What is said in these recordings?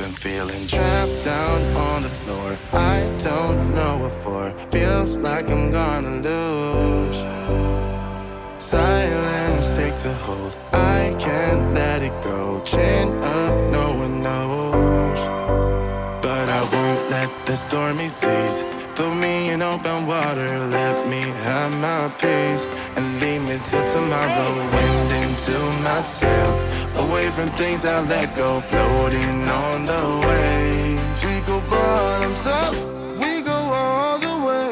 been feeling trapped down on the floor. I don't know what for. Feels like I'm gonna lose. Silence takes a hold. I can't let it go. Chin up, no one knows. But I won't let the stormy seas throw me in open water. Let me have my peace and leave me till tomorrow. Wind into my sail, away from things I let go. Floating on the waves. We go bottoms up, we go all the way.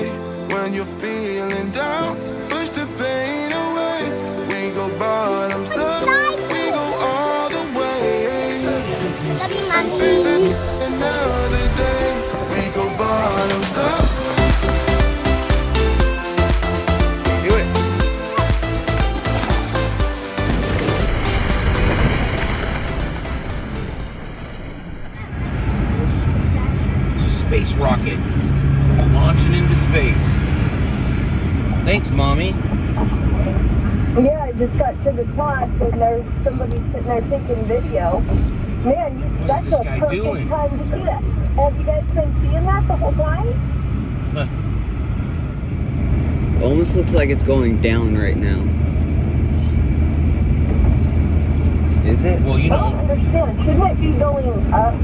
When you're feeling down, push the pain away. We go bottoms up, we go all the way. Love you, Mommy. Another day, we go bottoms up. Do it. It's a space rocket launching into space. Thanks, Mommy. Yeah, I just got to the top and there's somebody sitting there taking video. Man, that's this a guy perfect doing? time to see that. Have you guys been seeing that the whole time? Almost looks like it's going down right now. Is it? Well, you I don't know. understand. Shouldn't it be going up?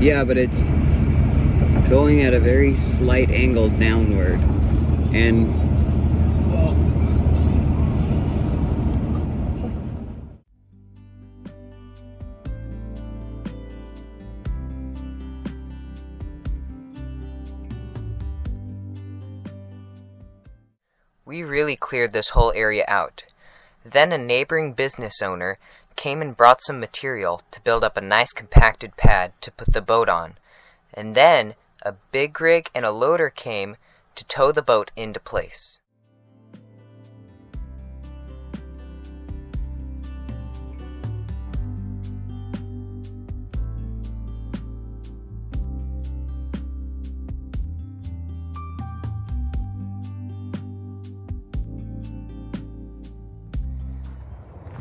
Yeah, but it's going at a very slight angle downward. And Well, We really cleared this whole area out. Then a neighboring business owner came and brought some material to build up a nice compacted pad to put the boat on. And then a big rig and a loader came to tow the boat into place.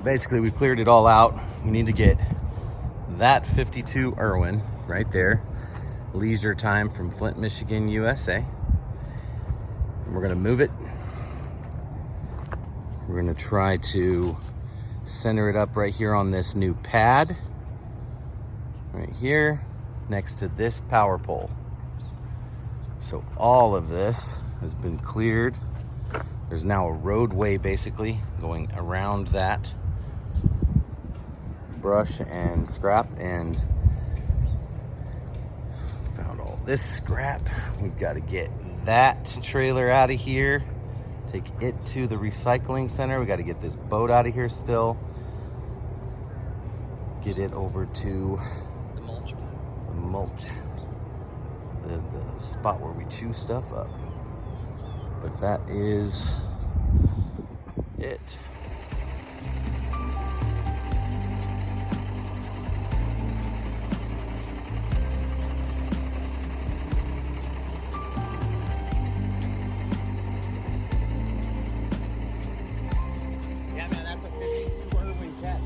basically we cleared it all out. We need to get that 52 Irwin right there, leisure time from Flint, Michigan, USA. And we're gonna move it. We're gonna try to center it up right here on this new pad, right here next to this power pole. So all of this has been cleared. There's now a roadway basically going around that brush and scrap, and found all this scrap. We've got to get that trailer out of here, take it to the recycling center. We got to get this boat out of here still, get it over to the mulch, the spot where we chew stuff up. But that is it. Yeah, man, that's a 52 Irwin cat.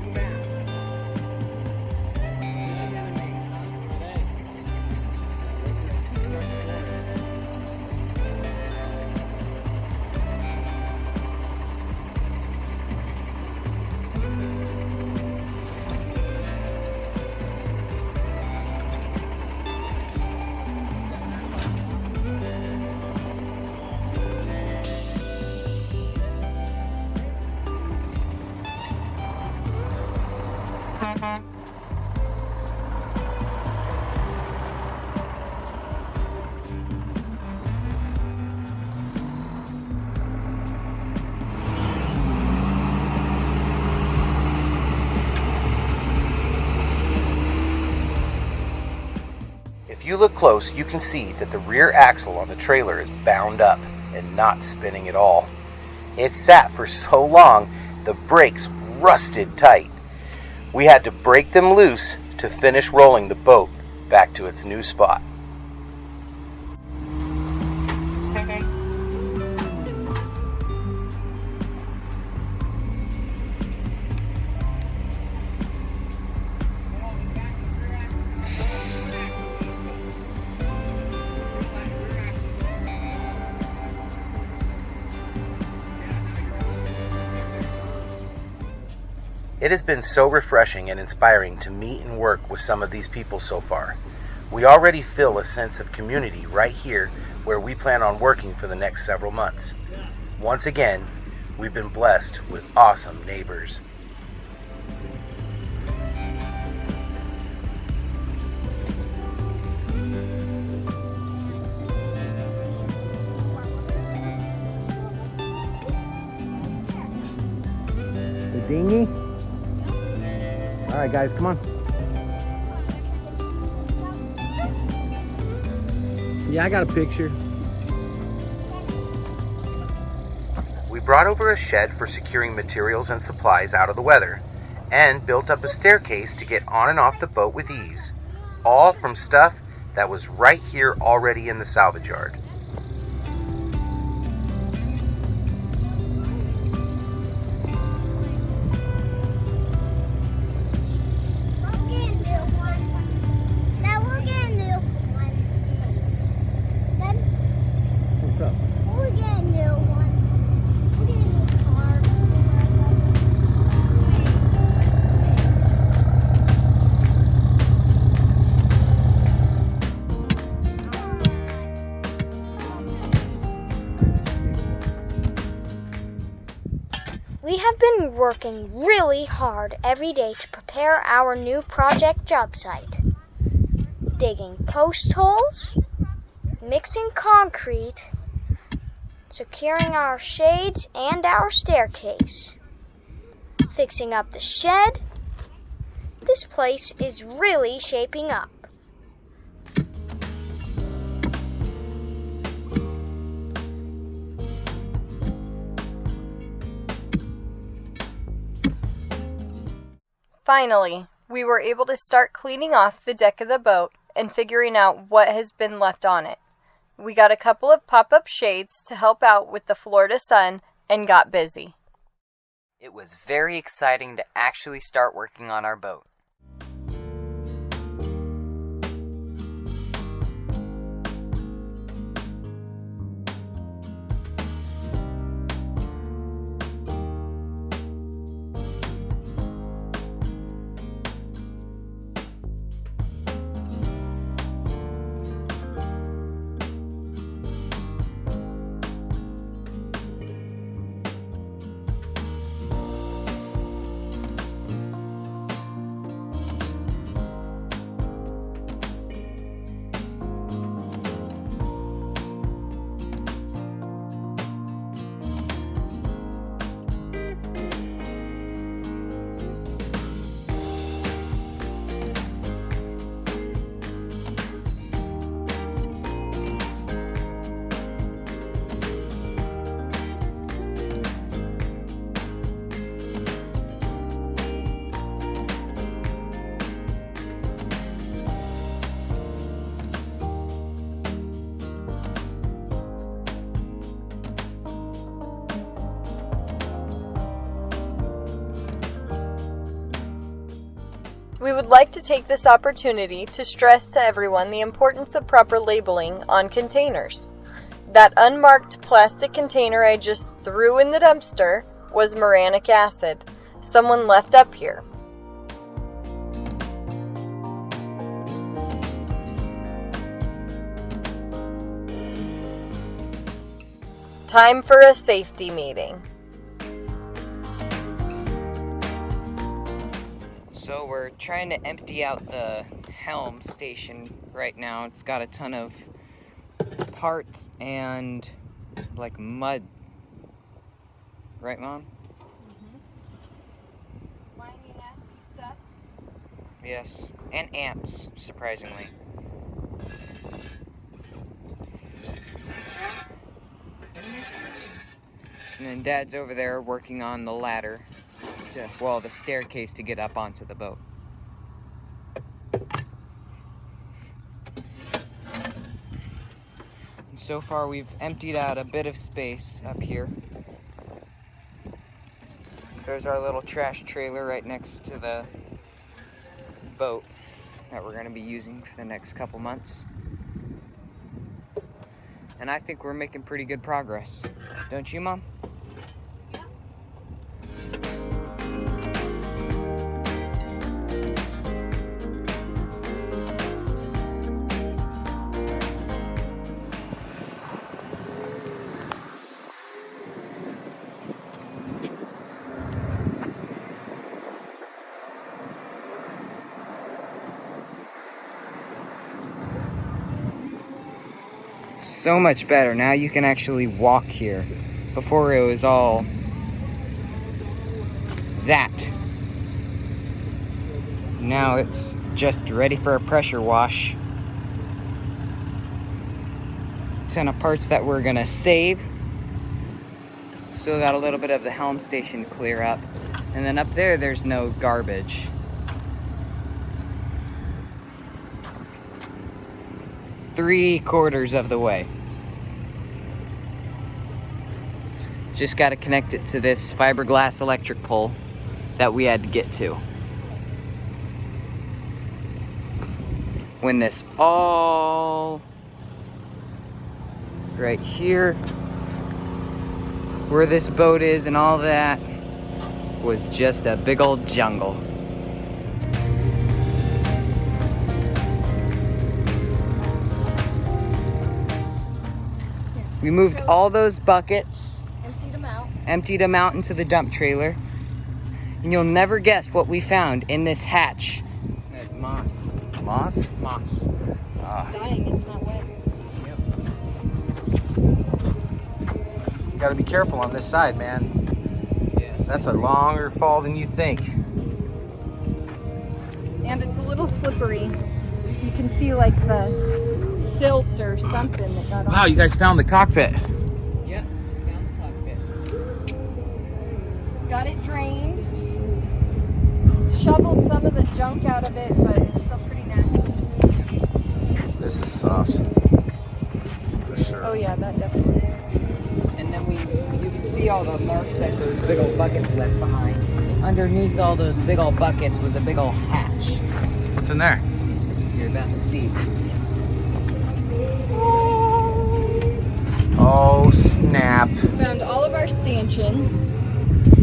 Two masts. If you look close, you can see that the rear axle on the trailer is bound up and not spinning at all. It sat for so long, the brakes rusted tight. We had to break them loose to finish rolling the boat back to its new spot. It has been so refreshing and inspiring to meet and work with some of these people so far. We already feel a sense of community right here where we plan on working for the next several months. Once again, we've been blessed with awesome neighbors. The dinghy? All right, guys, come on. Yeah, I got a picture. We brought over a shed for securing materials and supplies out of the weather, and built up a staircase to get on and off the boat with ease, all from stuff that was right here already in the salvage yard. What's up? We'll get a new one. We'll get a new car. We have been working really hard every day to prepare our new project job site. Digging post holes, mixing concrete, securing our shades and our staircase, fixing up the shed. This place is really shaping up. Finally, we were able to start cleaning off the deck of the boat and figuring out what has been left on it. We got a couple of pop-up shades to help out with the Florida sun and got busy. It was very exciting to actually start working on our boat. We would like to take this opportunity to stress to everyone the importance of proper labeling on containers. That unmarked plastic container I just threw in the dumpster was muranic acid. Someone left up here. Time for a safety meeting. So we're trying to empty out the Helm station right now. It's got a ton of parts and like mud. Right, Mom? Slimy, nasty stuff. Yes. And ants, surprisingly. And then Dad's over there working on the ladder. The staircase to get up onto the boat. And so far we've emptied out a bit of space up here. There's our little trash trailer right next to the boat that we're going to be using for the next couple months. And I think we're making pretty good progress. Don't you, Mom? so much better. Now you can actually walk here. Before it was all that. Now it's just ready for a pressure wash. Ton of parts that we're gonna save. Still got a little bit of the Helm station to clear up. And then up there, there's no garbage. Three-quarters of the way. Just got to connect it to this fiberglass electric pole that we had to get to. When this all right here, where this boat is and all that, was just a big old jungle. We moved all those buckets, emptied them out into the dump trailer, and you'll never guess what we found in this hatch. That's moss. Moss? Moss. It's dying, it's not wet. You gotta be careful on this side, man. Yes. That's a longer fall than you think. And it's a little slippery. You can see like the silt or something that got on. Wow, you guys found the cockpit. Yep, found the cockpit. Got it drained. Shoveled some of the junk out of it, but it's still pretty nasty. This is soft. For sure. Oh yeah, that definitely is. And then you can see all the marks that those big old buckets left behind. Underneath all those big old buckets was a big old hatch. What's in there? You're about to see. Oh, snap. Found all of our stanchions.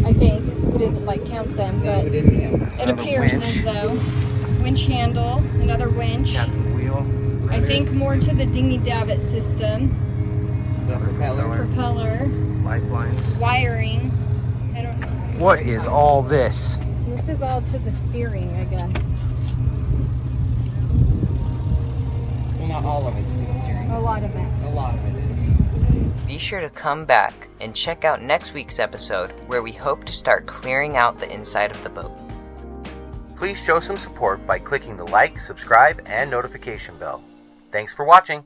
I think we didn't count them, No, but we didn't have it Another appears winch. as though winch handle, another winch. Captain wheel. I think more to the dinghy davit system, the propeller. propeller, Lifelines. wiring. I don't know. What is all this? This is all to the steering, I guess. Well, not all of it's to the steering. A lot of it. A lot of it is. Be sure to come back and check out next week's episode where we hope to start clearing out the inside of the boat. Please show some support by clicking the like, subscribe, and notification bell. Thanks for watching.